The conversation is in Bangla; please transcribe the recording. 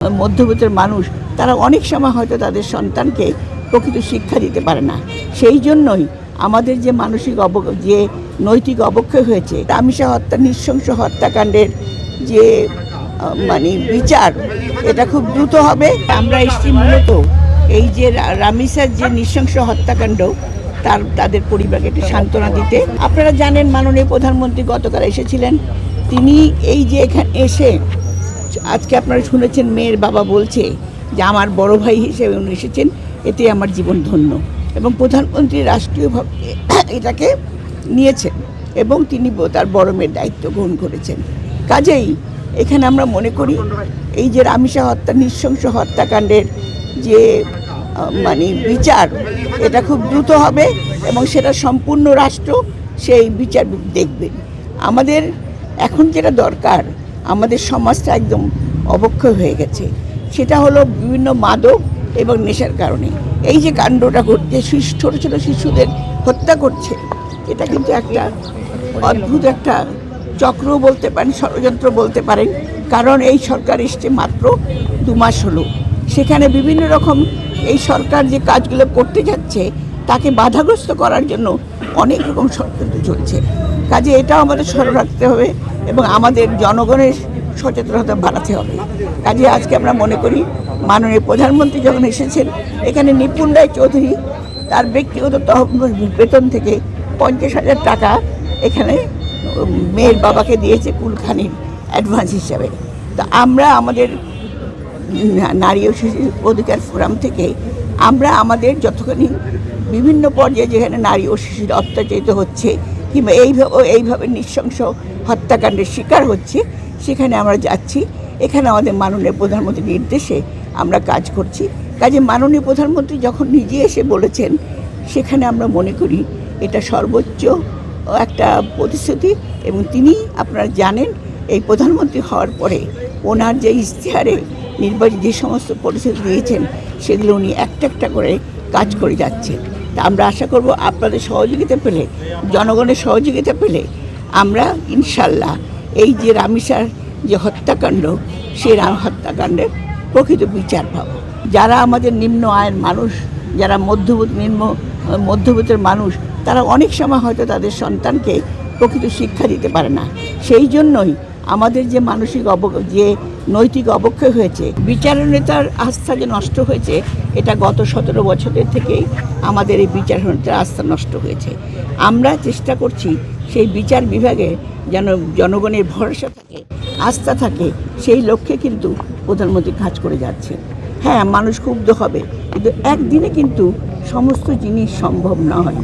মধ্যবিত্তের মানুষ তারা অনেক সময় হয়তো তাদের সন্তানকে প্রকৃত শিক্ষা দিতে পারে না। সেই জন্যই আমাদের যে মানসিক যে নৈতিক অবক্ষয় হয়েছে, রামিসা হত্যা, নৃশংস হত্যাকাণ্ডের যে বিচার, এটা খুব দ্রুত হবে। আমরা এসেছি মূলত এই যে রামিসার যে নৃশংস হত্যাকাণ্ড তাদের পরিবারকে একটি সান্ত্বনা দিতে। আপনারা জানেন মাননীয় প্রধানমন্ত্রী গতকাল এসেছিলেন। তিনি এই যে এখানে এসে আজকে আপনারা শুনেছেন মেয়ের বাবা বলছে যে আমার বড় ভাই হিসেবে উনি এসেছেন, এতে আমার জীবন ধন্য। এবং প্রধানমন্ত্রী রাষ্ট্রীয়ভাবে এটাকে নিয়েছেন এবং তিনি তার বড় মেয়ের দায়িত্ব গ্রহণ করেছেন। কাজেই এখানে আমরা মনে করি এই যে রামিসা হত্যা, নৃশংস হত্যাকাণ্ডের যে বিচার, এটা খুব দ্রুত হবে এবং সেটা সম্পূর্ণ রাষ্ট্র সেই বিচার দেখবেন। আমাদের এখন যেটা দরকার, আমাদের সমাজটা একদম অবক্ষয় হয়ে গেছে, সেটা হলো বিভিন্ন মাদক এবং নেশার কারণে এই যে কাণ্ডটা ঘটছে, ছোটো ছোটো শিশুদের হত্যা করছে, এটা কিন্তু একটা অদ্ভুত একটা চক্র বলতে পারেন, ষড়যন্ত্র বলতে পারেন। কারণ এই সরকার এসছে মাত্র 2 মাস হলো, সেখানে বিভিন্ন রকম এই সরকার যে কাজগুলো করতে যাচ্ছে তাকে বাধাগ্রস্ত করার জন্য অনেক রকম ষড়যন্ত্র চলছে। কাজে এটাও আমাদের স্মরণ রাখতে হবে এবং আমাদের জনগণের সচেতনতা বাড়াতে হবে। কাজে আজকে আমরা মনে করি মাননীয় প্রধানমন্ত্রী যখন এসেছেন, এখানে নিপুণ রায় চৌধুরী তার ব্যক্তিগত বেতন থেকে 50,000 টাকা এখানে মেয়ের বাবাকে দিয়েছে কুলখানির অ্যাডভান্স হিসাবে। তা আমরা আমাদের নারী ও শিশু অধিকার ফোরাম থেকে আমরা আমাদের যতখানি বিভিন্ন পর্যায়ে যেখানে নারী ও শিশুরা অত্যাচারিত হচ্ছে কিংবা এইভাবে নৃশংস হত্যাকাণ্ডের শিকার হচ্ছে, সেখানে আমরা যাচ্ছি। এখানে আমাদের মাননীয় প্রধানমন্ত্রীর নির্দেশে আমরা কাজ করছি। কাজে মাননীয় প্রধানমন্ত্রী যখন নিজে এসে বলেছেন, সেখানে আমরা মনে করি এটা সর্বোচ্চ একটা প্রতিশ্রুতি। এবং তিনি, আপনারা জানেন, এই প্রধানমন্ত্রী হওয়ার পরে ওনার যে ইশতেহারে নির্বাচিত যে সমস্ত প্রতিশ্রুতি দিয়েছেন, সেগুলো উনি একটা একটা করে কাজ করে যাচ্ছেন। তা আমরা আশা করব আপনাদের সহযোগিতা পেলে, জনগণের সহযোগিতা পেলে আমরা ইনশাল্লাহ এই যে রামিসার যে হত্যাকাণ্ড, সেই হত্যাকাণ্ডের প্রকৃত বিচার পাব। যারা আমাদের নিম্ন আয়ের মানুষ, যারা মধ্যবিত্তের মানুষ, তারা অনেক সময় হয়তো তাদের সন্তানকে প্রকৃত শিক্ষা দিতে পারে না। সেই জন্যই আমাদের যে মানসিক যে নৈতিক অবক্ষয় হয়েছে, বিচারনেতার আস্থা যে নষ্ট হয়েছে, এটা গত 17 বছরের থেকেই আমাদের এই বিচারনেতার আস্থা নষ্ট হয়েছে। আমরা চেষ্টা করছি সেই বিচার বিভাগে যেন জনগণের ভরসা থাকে, আস্থা থাকে, সেই লক্ষ্যে কিন্তু প্রধানমন্ত্রী কাজ করে যাচ্ছে। হ্যাঁ, মানুষ ক্ষুব্ধ হবে, কিন্তু একদিনে কিন্তু সমস্ত জিনিস সম্ভব নয়।